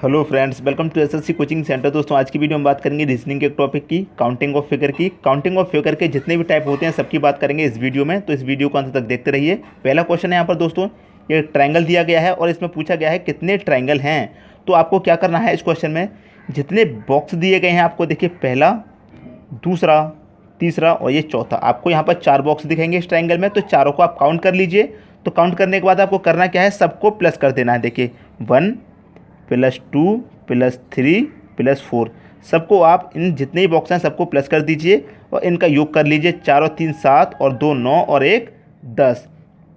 Hello friends, welcome to SSC coaching centre. दोस्तों, आज की वीडियो में बात करेंगे रीजनिंग के एक टॉपिक की, काउंटिंग ऑफ फिगर की। काउंटिंग ऑफ फिगर के जितने भी टाइप होते हैं सबकी बात करेंगे इस वीडियो में, तो इस वीडियो को अंत तक देखते रहिए। पहला क्वेश्चन है यहाँ पर दोस्तों, ये ट्रायंगल दिया गया है और इसमें पूछा गया है कितने ट्रायंगल हैं। तो आपको क्या करना है इस क्वेश्चन में, जितने बॉक्स दिए गए हैं आपको देखिए, पहला, दूसरा, तीसरा और ये चौथा, आपको यहाँ पर 4 बॉक्स दिखेंगे इस ट्रायंगल में। तो चारों को आप काउंट कर लीजिए। तो काउंट करने के बाद आपको करना क्या है, सबको प्लस कर देना है। देखिए 1 + 2 + 3 + 4, सबको आप इन जितने भी बॉक्स हैं सबको प्लस कर दीजिए और इनका योग कर लीजिए। 4 और 3 7 और 2 9 और 1 10।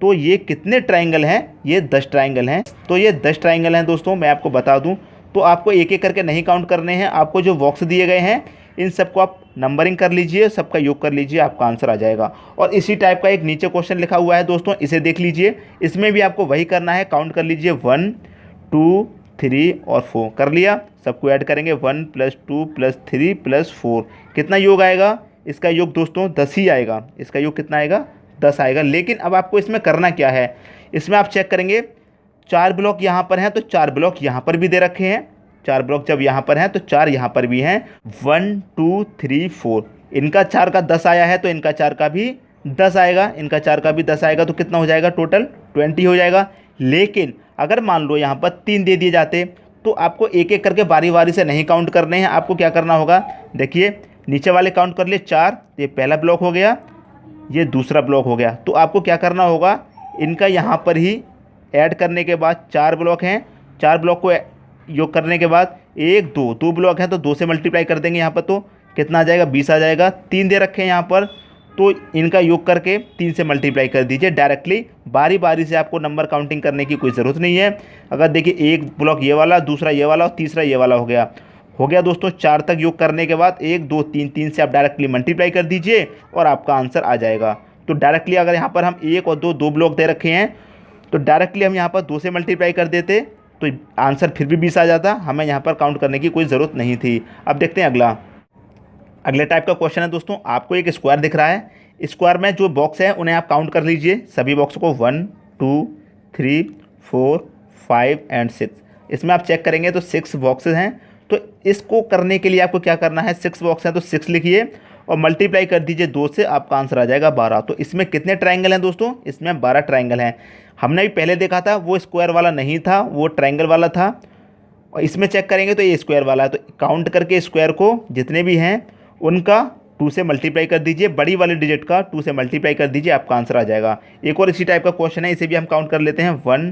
तो ये कितने ट्रायंगल हैं, ये 10 ट्रायंगल हैं। तो ये 10 ट्रायंगल हैं दोस्तों, मैं आपको बता दूं। तो आपको एक एक करके नहीं काउंट करने हैं, आपको जो बॉक्स दिए गए हैं इन सबको आप नंबरिंग कर लीजिए, सबका योग कर लीजिए, आपका आंसर आ जाएगा। और इसी टाइप का एक नीचे क्वेश्चन लिखा हुआ है दोस्तों, इसे देख लीजिए। इसमें भी आपको वही करना है, काउंट कर लीजिए। 1 2 3 और 4 कर लिया, सबको ऐड करेंगे। 1 + 2 + 3 + 4, कितना योग आएगा? इसका योग दोस्तों 10 ही आएगा। इसका योग कितना आएगा? 10 आएगा। लेकिन अब आपको इसमें करना क्या है, इसमें आप चेक करेंगे 4 ब्लॉक यहाँ पर हैं तो 4 ब्लॉक यहाँ पर भी दे रखे हैं। 4 ब्लॉक जब यहाँ पर हैं तो 4 यहाँ पर भी हैं। 1 2 3 4, इनका 4 का 10 आया है तो इनका 4 का भी 10 आएगा, इनका 4 का भी 10 आएगा। तो कितना हो जाएगा? टोटल 20 हो जाएगा। लेकिन अगर मान लो यहाँ पर 3 दे दिए जाते तो आपको एक एक करके बारी बारी से नहीं काउंट करने हैं। आपको क्या करना होगा, देखिए नीचे वाले काउंट कर लिए 4, ये पहला ब्लॉक हो गया, ये दूसरा ब्लॉक हो गया। तो आपको क्या करना होगा, इनका यहाँ पर ही ऐड करने के बाद 4 ब्लॉक हैं, 4 ब्लॉक को योग करने के बाद 1 2 2 ब्लॉक हैं तो 2 से मल्टीप्लाई कर देंगे यहाँ पर। तो कितना आ जाएगा? 20 आ जाएगा। 3 दे रखे हैं यहाँ पर तो इनका योग करके 3 से मल्टीप्लाई कर दीजिए डायरेक्टली। बारी बारी से आपको नंबर काउंटिंग करने की कोई ज़रूरत नहीं है। अगर देखिए एक ब्लॉक ये वाला, दूसरा ये वाला और तीसरा ये वाला हो गया दोस्तों। 4 तक योग करने के बाद 1 2 3 3 से आप डायरेक्टली मल्टीप्लाई कर दीजिए और आपका आंसर आ जाएगा। तो डायरेक्टली अगर यहाँ पर हम 1 और 2 ब्लॉक दे रखे हैं तो डायरेक्टली हम यहाँ पर 2 से मल्टीप्लाई कर देते तो आंसर फिर भी 20 आ जाता। हमें यहाँ पर काउंट करने की कोई ज़रूरत नहीं थी। अब देखते हैं अगले टाइप का क्वेश्चन है दोस्तों। आपको एक स्क्वायर दिख रहा है, स्क्वायर में जो बॉक्स है उन्हें आप काउंट कर लीजिए, सभी बॉक्स को। 1 2 3 4 5 एंड 6। इसमें आप चेक करेंगे तो 6 बॉक्सेस हैं। तो इसको करने के लिए आपको क्या करना है, 6 बॉक्स हैं तो 6 लिखिए और मल्टीप्लाई कर दीजिए 2 से, आपका आंसर आ जाएगा 12। तो इसमें कितने ट्राइंगल हैं दोस्तों? इसमें 12 ट्राइंगल हैं। हमने भी पहले देखा था वो स्क्वायर वाला नहीं था, वो ट्राइंगल वाला था। और इसमें चेक करेंगे तो ये स्क्वायर वाला है। तो काउंट करके स्क्वायर को जितने भी हैं उनका 2 से मल्टीप्लाई कर दीजिए, बड़ी वाले डिजिट का 2 से मल्टीप्लाई कर दीजिए, आपका आंसर आ जाएगा। एक और इसी टाइप का क्वेश्चन है, इसे भी हम काउंट कर लेते हैं। 1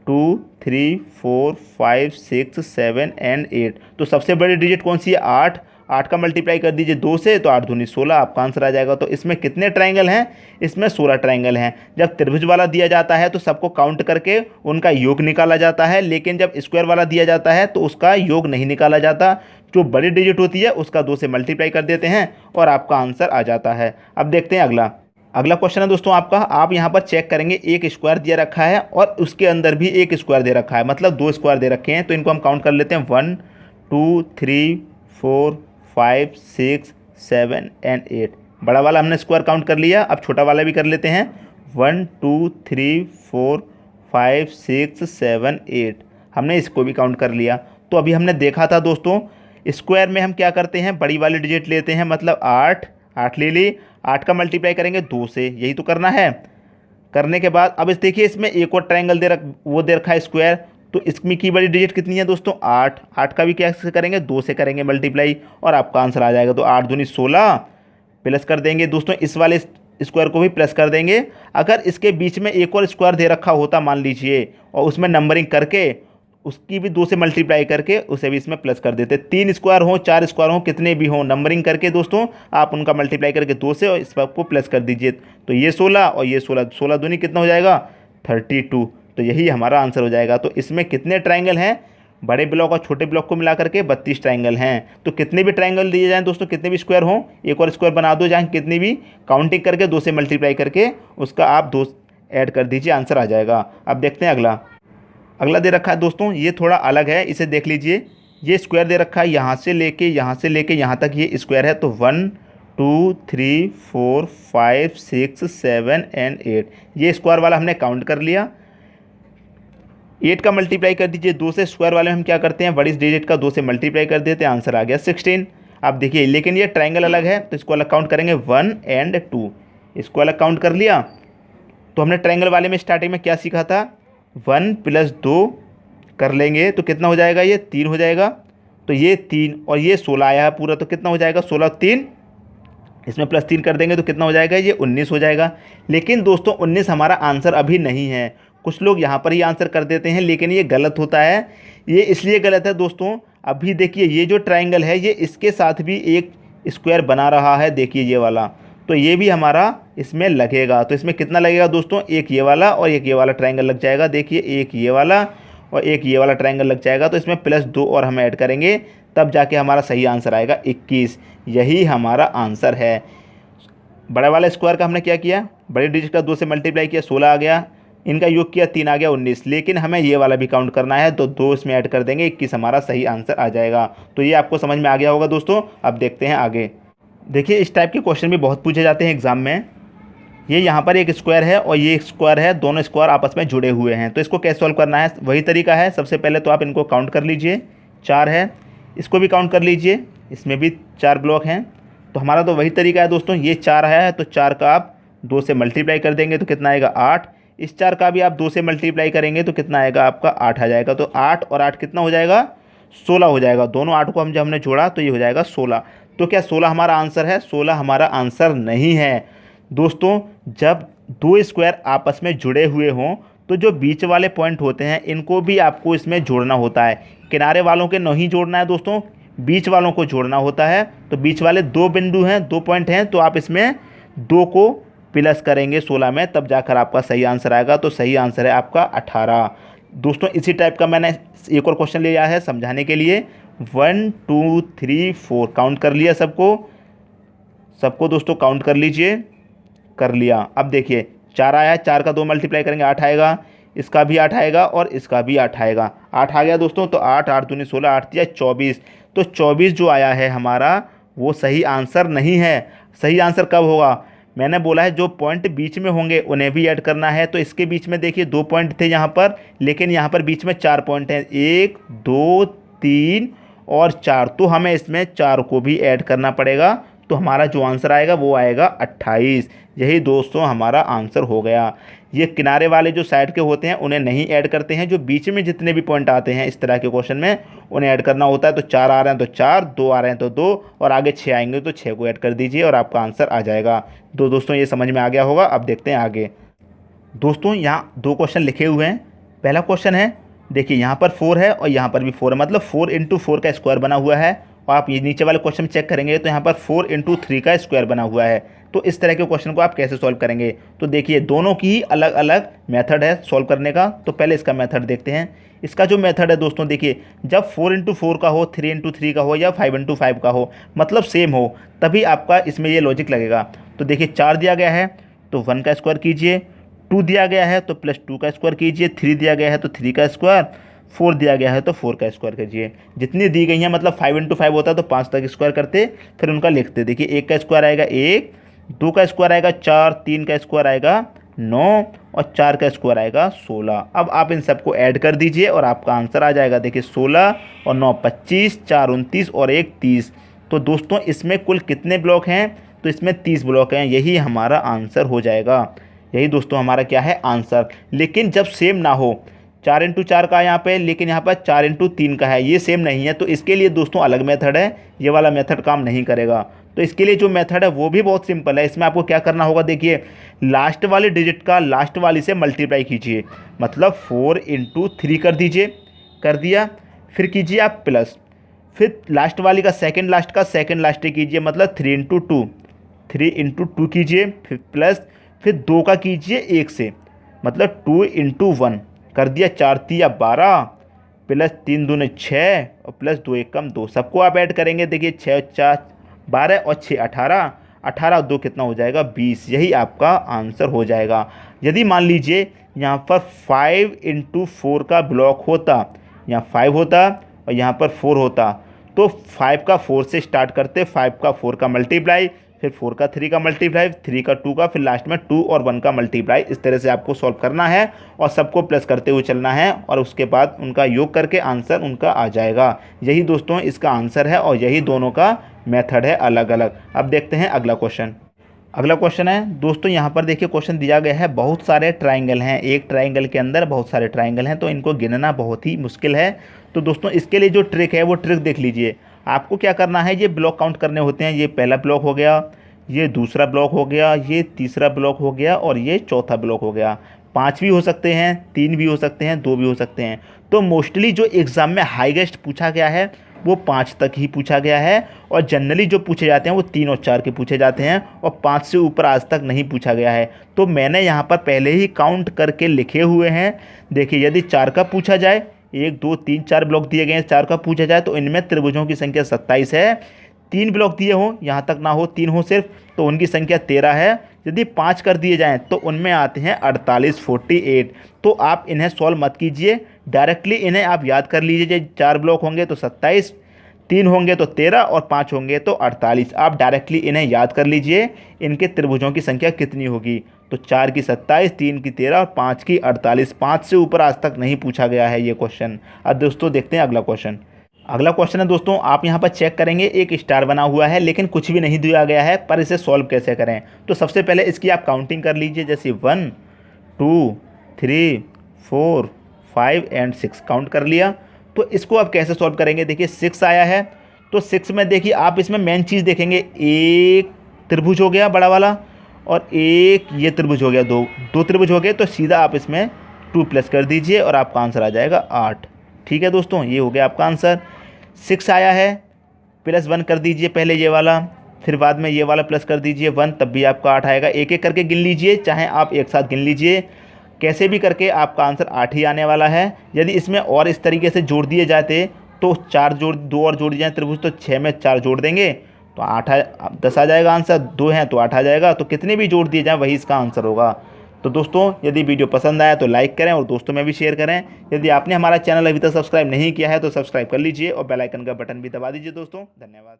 2 3 4 5 6 7 एंड 8। तो सबसे बड़ी डिजिट कौन सी है? 8। 8 का मल्टीप्लाई कर दीजिए 2 से तो 8 दूनी 16, आपका आंसर आ जाएगा। तो इसमें कितने ट्राइंगल हैं? इसमें 16 ट्राइंगल हैं। जब त्रिभुज वाला दिया जाता है तो सबको काउंट करके उनका योग निकाला जाता है, लेकिन जब स्क्वायर वाला दिया जाता है तो उसका योग नहीं निकाला जाता। जो बड़ी डिजिट होती है उसका 2 से मल्टीप्लाई कर देते हैं और आपका आंसर आ जाता है। अब देखते हैं अगला क्वेश्चन है दोस्तों आपका। आप यहाँ पर चेक करेंगे, एक स्क्वायर दिया रखा है और उसके अंदर भी एक स्क्वायर दे रखा है, मतलब 2 स्क्वायर दे रखे हैं। तो इनको हम काउंट कर लेते हैं। 1 2 3 4 5 6 7 एंड 8। बड़ा वाला हमने स्क्वायर काउंट कर लिया, अब छोटा वाला भी कर लेते हैं। 1 2 3 4 5 6 7 8, हमने इसको भी काउंट कर लिया। तो अभी हमने देखा था दोस्तों, स्क्वायर में हम क्या करते हैं, बड़ी वाली डिजिट लेते हैं, मतलब 8 ले ली। 8 का मल्टीप्लाई करेंगे 2 से, यही तो करना है। करने के बाद अब इस देखिए, इसमें एक और ट्रायंगल दे रखा है स्क्वायर। तो इसमें की बड़ी डिजिट कितनी है दोस्तों? 8। 8 का भी क्या से करेंगे? 2 से करेंगे मल्टीप्लाई और आपका आंसर आ जाएगा। तो 8 दूनी 16, प्लस कर देंगे दोस्तों, इस वाले स्क्वायर को भी प्लस कर देंगे। अगर इसके बीच में एक और स्क्वायर दे रखा होता मान लीजिए, और उसमें नंबरिंग करके उसकी भी 2 से मल्टीप्लाई करके उसे भी इसमें प्लस कर देते। 3 स्क्वायर हो, 4 स्क्वायर हो, कितने भी हों, नंबरिंग करके दोस्तों आप उनका मल्टीप्लाई करके 2 से और इस पर को प्लस कर दीजिए। तो ये 16 और ये 16, 16 दूनी कितना हो जाएगा? 32। तो यही हमारा आंसर हो जाएगा। तो इसमें कितने ट्राइंगल हैं? बड़े ब्लॉक और छोटे ब्लॉक को मिला करके 32 ट्राइंगल हैं। तो कितने भी ट्राइंगल दिए जाएँ दोस्तों, कितने भी स्क्वायर हों, एक और स्क्वायर बना दो, जहाँ कितनी भी काउंटिंग करके 2 से मल्टीप्लाई करके उसका आप 2 ऐड कर दीजिए, आंसर आ जाएगा। अब देखते हैं अगला दे रखा है दोस्तों, ये थोड़ा अलग है, इसे देख लीजिए। ये स्क्वायर दे रखा है, यहाँ से लेके यहाँ तक ये स्क्वायर है। तो 1 2 3 4 5 6 7 एंड 8, ये स्क्वायर वाला हमने काउंट कर लिया। 8 का मल्टीप्लाई कर दीजिए 2 से, स्क्वायर वाले में हम क्या करते हैं बड़ी डिजिट का 2 से मल्टीप्लाई कर देते हैं, आंसर आ गया 16। अब देखिए लेकिन ये ट्राइंगल अलग है तो इसको अलग काउंट करेंगे 1 और 2, इसको अलग काउंट कर लिया। तो हमने ट्राइंगल वाले में स्टार्टिंग में क्या सीखा था, 1 + 2 कर लेंगे तो कितना हो जाएगा, ये 3 हो जाएगा। तो ये 3 और ये 16 आया है पूरा, तो कितना हो जाएगा 16 3, इसमें +3 कर देंगे तो कितना हो जाएगा, ये 19 हो जाएगा। लेकिन दोस्तों 19 हमारा आंसर अभी नहीं है, कुछ लोग यहाँ पर ही आंसर कर देते हैं लेकिन ये गलत होता है। ये इसलिए गलत है दोस्तों, अभी देखिए ये जो ट्राइंगल है ये इसके साथ भी एक स्क्वायर बना रहा है, देखिए ये वाला, तो ये भी हमारा इसमें लगेगा। तो इसमें कितना लगेगा दोस्तों, एक ये वाला और एक ये वाला ट्राइंगल लग जाएगा। देखिए एक ये वाला और एक ये वाला ट्राइंगल लग जाएगा, तो इसमें +2 और हम ऐड करेंगे तब जाके हमारा सही आंसर आएगा 21। यही हमारा आंसर है। बड़े वाले स्क्वायर का हमने क्या किया, बड़ी डिजिट का 2 से मल्टीप्लाई किया 16 आ गया, इनका योग किया 3 आ गया 19। लेकिन हमें ये वाला भी काउंट करना है तो 2 इसमें ऐड कर देंगे, 21 हमारा सही आंसर आ जाएगा। तो ये आपको समझ में आ गया होगा दोस्तों। अब देखते हैं आगे। देखिए इस टाइप के क्वेश्चन भी बहुत पूछे जाते हैं एग्जाम में। ये यहाँ पर एक स्क्वायर है और ये एक स्क्वायर है, दोनों स्क्वायर आपस में जुड़े हुए हैं, तो इसको कैसे सॉल्व करना है, वही तरीका है। सबसे पहले तो आप इनको काउंट कर लीजिए, 4 है, इसको भी काउंट कर लीजिए, इसमें भी 4 ब्लॉक हैं। तो हमारा तो वही तरीका है दोस्तों, ये 4 है तो 4 का आप 2 से मल्टीप्लाई कर देंगे तो कितना आएगा 8। इस 4 का भी आप 2 से मल्टीप्लाई करेंगे तो कितना आएगा आपका 8 आ जाएगा। तो 8 और 8 कितना हो जाएगा, 16 हो जाएगा। दोनों 8 को जब हमने जोड़ा तो ये हो जाएगा 16। तो क्या 16 हमारा आंसर है, 16 हमारा आंसर नहीं है दोस्तों। जब 2 स्क्वायर आपस में जुड़े हुए हों तो जो बीच वाले पॉइंट होते हैं इनको भी आपको इसमें जोड़ना होता है। किनारे वालों के नहीं जोड़ना है दोस्तों, बीच वालों को जोड़ना होता है। तो बीच वाले 2 बिंदु हैं, 2 पॉइंट हैं, तो आप इसमें 2 को प्लस करेंगे 16 में, तब जाकर आपका सही आंसर आएगा। तो सही आंसर है आपका 18। दोस्तों इसी टाइप का मैंने एक और क्वेश्चन लिया है समझाने के लिए। 1 2 3 4 काउंट कर लिया सबको दोस्तों काउंट कर लीजिए, कर लिया। अब देखिए 4 आया है, 4 का 2 मल्टीप्लाई करेंगे 8 आएगा, इसका भी 8 आएगा और इसका भी 8 आएगा। 8 आ गया दोस्तों, तो 8 8 दूनी 16, 8 तिया 24। तो 24 जो आया है हमारा वो सही आंसर नहीं है। सही आंसर कब होगा, मैंने बोला है जो पॉइंट बीच में होंगे उन्हें भी ऐड करना है। तो इसके बीच में देखिए 2 पॉइंट थे यहाँ पर, लेकिन यहाँ पर बीच में 4 पॉइंट हैं, 1 2 3 और 4, तो हमें इसमें 4 को भी ऐड करना पड़ेगा। तो हमारा जो आंसर आएगा वो आएगा 28। यही दोस्तों हमारा आंसर हो गया। ये किनारे वाले जो साइड के होते हैं उन्हें नहीं ऐड करते हैं, जो बीच में जितने भी पॉइंट आते हैं इस तरह के क्वेश्चन में उन्हें ऐड करना होता है। तो 4 आ रहे हैं तो 4, 2 आ रहे हैं तो 2 और आगे 6 आएंगे तो 6 को ऐड कर दीजिए और आपका आंसर आ जाएगा। तो दोस्तों ये समझ में आ गया होगा। अब देखते हैं आगे। दोस्तों यहाँ 2 क्वेश्चन लिखे हुए हैं। पहला क्वेश्चन है, देखिए यहाँ पर 4 है और यहाँ पर भी 4 है, मतलब 4 × 4 का स्क्वायर बना हुआ है। और आप ये नीचे वाले क्वेश्चन चेक करेंगे तो यहाँ पर 4 × 3 का स्क्वायर बना हुआ है। तो इस तरह के क्वेश्चन को आप कैसे सॉल्व करेंगे, तो देखिए दोनों की ही अलग अलग मेथड है सॉल्व करने का। तो पहले इसका मेथड देखते हैं। इसका जो मेथड है दोस्तों, देखिए जब 4 × 4 का हो, 3 × 3 का हो या 5 × 5 का हो, मतलब सेम हो, तभी आपका इसमें ये लॉजिक लगेगा। तो देखिए 4 दिया गया है तो 1 का स्क्वायर कीजिए, 2 दिया गया है तो +2 का स्क्वायर कीजिए, 3 दिया गया है तो 3 का स्क्वायर, 4 दिया गया है तो 4 का स्क्वायर कीजिए। जितनी दी गई हैं, मतलब 5 × 5 होता है तो 5 तक स्क्वायर करते, फिर उनका लिखते। देखिए 1 का स्क्वायर आएगा 1, 2 का स्क्वायर आएगा 4, 3 का स्क्वायर आएगा 9 और 4 का स्क्वायर आएगा 16। अब आप इन सबको ऐड कर दीजिए और आपका आंसर आ जाएगा। देखिए 16 और 9 25, 4 29 और 1 30। तो दोस्तों इसमें कुल कितने ब्लॉक हैं, तो इसमें 30 ब्लॉक हैं। यही हमारा आंसर हो जाएगा। यही दोस्तों हमारा क्या है आंसर। लेकिन जब सेम ना हो, 4 × 4 का यहाँ पे, लेकिन यहाँ पर 4 × 3 का है, ये सेम नहीं है, तो इसके लिए दोस्तों अलग मेथड है। ये वाला मेथड काम नहीं करेगा। तो इसके लिए जो मेथड है वो भी बहुत सिंपल है। इसमें आपको क्या करना होगा, देखिए लास्ट वाली डिजिट का लास्ट वाली से मल्टीप्लाई कीजिए, मतलब 4 × 3 कर दीजिए, कर दिया, फिर कीजिए आप प्लस, फिर लास्ट वाली का सेकंड लास्ट का सेकंड लास्ट कीजिए, मतलब 3 × 2, 3 × 2 कीजिए, फिर प्लस, फिर 2 का कीजिए 1 से, मतलब 2 × 1 कर दिया, 4 तिया 12 प्लस 3 दूने 6 और प्लस 2 1 कम 2, सबको आप ऐड करेंगे। देखिए 6 4 12 और 6 18, 18 और 2 कितना हो जाएगा 20। यही आपका आंसर हो जाएगा। यदि मान लीजिए यहाँ पर 5 × 4 का ब्लॉक होता, यहाँ 5 होता और यहाँ पर 4 होता, तो 5 का 4 से स्टार्ट करते, 5 का 4 का मल्टीप्लाई, फिर 4 का 3 का मल्टीप्लाई, 3 का 2 का, फिर लास्ट में 2 और 1 का मल्टीप्लाई। इस तरह से आपको सॉल्व करना है और सबको प्लस करते हुए चलना है और उसके बाद उनका योग करके आंसर उनका आ जाएगा। यही दोस्तों इसका आंसर है और यही दोनों का मेथड है अलग अलग। अब देखते हैं अगला क्वेश्चन। अगला क्वेश्चन है दोस्तों, यहाँ पर देखिए क्वेश्चन दिया गया है, बहुत सारे ट्राइंगल हैं, एक ट्राइंगल के अंदर बहुत सारे ट्राइंगल हैं, तो इनको गिनना बहुत ही मुश्किल है। तो दोस्तों इसके लिए जो ट्रिक है वो ट्रिक देख लीजिए। आपको क्या करना है, ये ब्लॉक काउंट करने होते हैं। ये पहला ब्लॉक हो गया, ये दूसरा ब्लॉक हो गया, ये तीसरा ब्लॉक हो गया और ये चौथा ब्लॉक हो गया। 5 भी हो सकते हैं, 3 भी हो सकते हैं, 2 भी हो सकते हैं। तो मोस्टली जो एग्ज़ाम में हाईएस्ट पूछा गया है वो 5 तक ही पूछा गया है और जनरली जो पूछे जाते हैं वो 3 और 4 के पूछे जाते हैं और 5 से ऊपर आज तक नहीं पूछा गया है। तो मैंने यहाँ पर पहले ही काउंट करके लिखे हुए हैं। देखिए यदि 4 का पूछा जाए, 1 2 3 4 ब्लॉक दिए गए हैं, 4 का पूछा जाए तो इनमें त्रिभुजों की संख्या 27 है। 3 ब्लॉक दिए हों, यहाँ तक ना हो, 3 हो सिर्फ, तो उनकी संख्या 13 है। यदि 5 कर दिए जाएँ तो उनमें आते हैं 48 48। तो आप इन्हें सॉल्व मत कीजिए, डायरेक्टली इन्हें आप याद कर लीजिए। 4 ब्लॉक होंगे तो 27, 3 होंगे तो 13 और 5 होंगे तो 48। आप डायरेक्टली इन्हें याद कर लीजिए, इनके त्रिभुजों की संख्या कितनी होगी। तो 4 की 27, 3 की 13 और 5 की 48। 5 से ऊपर आज तक नहीं पूछा गया है ये क्वेश्चन। अब दोस्तों देखते हैं अगला क्वेश्चन। अगला क्वेश्चन है दोस्तों, आप यहाँ पर चेक करेंगे एक स्टार बना हुआ है लेकिन कुछ भी नहीं दिया गया है, पर इसे सॉल्व कैसे करें। तो सबसे पहले इसकी आप काउंटिंग कर लीजिए, जैसे 1 2 3 4 5 एंड 6 काउंट कर लिया। तो इसको आप कैसे सॉल्व करेंगे, देखिए 6 आया है तो 6 में देखिए आप इसमें मेन चीज़ देखेंगे, एक त्रिभुज हो गया बड़ा वाला और एक ये त्रिभुज हो गया, दो त्रिभुज हो गए। तो सीधा आप इसमें 2 प्लस कर दीजिए और आपका आंसर आ जाएगा 8। ठीक है दोस्तों, ये हो गया आपका आंसर। 6 आया है, +1 कर दीजिए पहले ये वाला, फिर बाद में ये वाला प्लस कर दीजिए 1, तब भी आपका 8 आएगा। एक एक करके गिन लीजिए, चाहे आप एक साथ गिन लीजिए, कैसे भी करके आपका आंसर 8 ही आने वाला है। यदि इसमें और इस तरीके से जोड़ दिए जाते तो 2 और जोड़ दिए जाए त्रिभुज, तो 6 में 4 जोड़ देंगे तो 10 आ जाएगा आंसर। 2 हैं तो 8 आ जाएगा। तो कितने भी जोड़ दिए जाए वही इसका आंसर होगा। तो दोस्तों यदि वीडियो पसंद आया तो लाइक करें और दोस्तों में भी शेयर करें। यदि आपने हमारा चैनल अभी तक सब्सक्राइब नहीं किया है तो सब्सक्राइब कर लीजिए और बेल आइकन का बटन भी दबा दीजिए दोस्तों। धन्यवाद।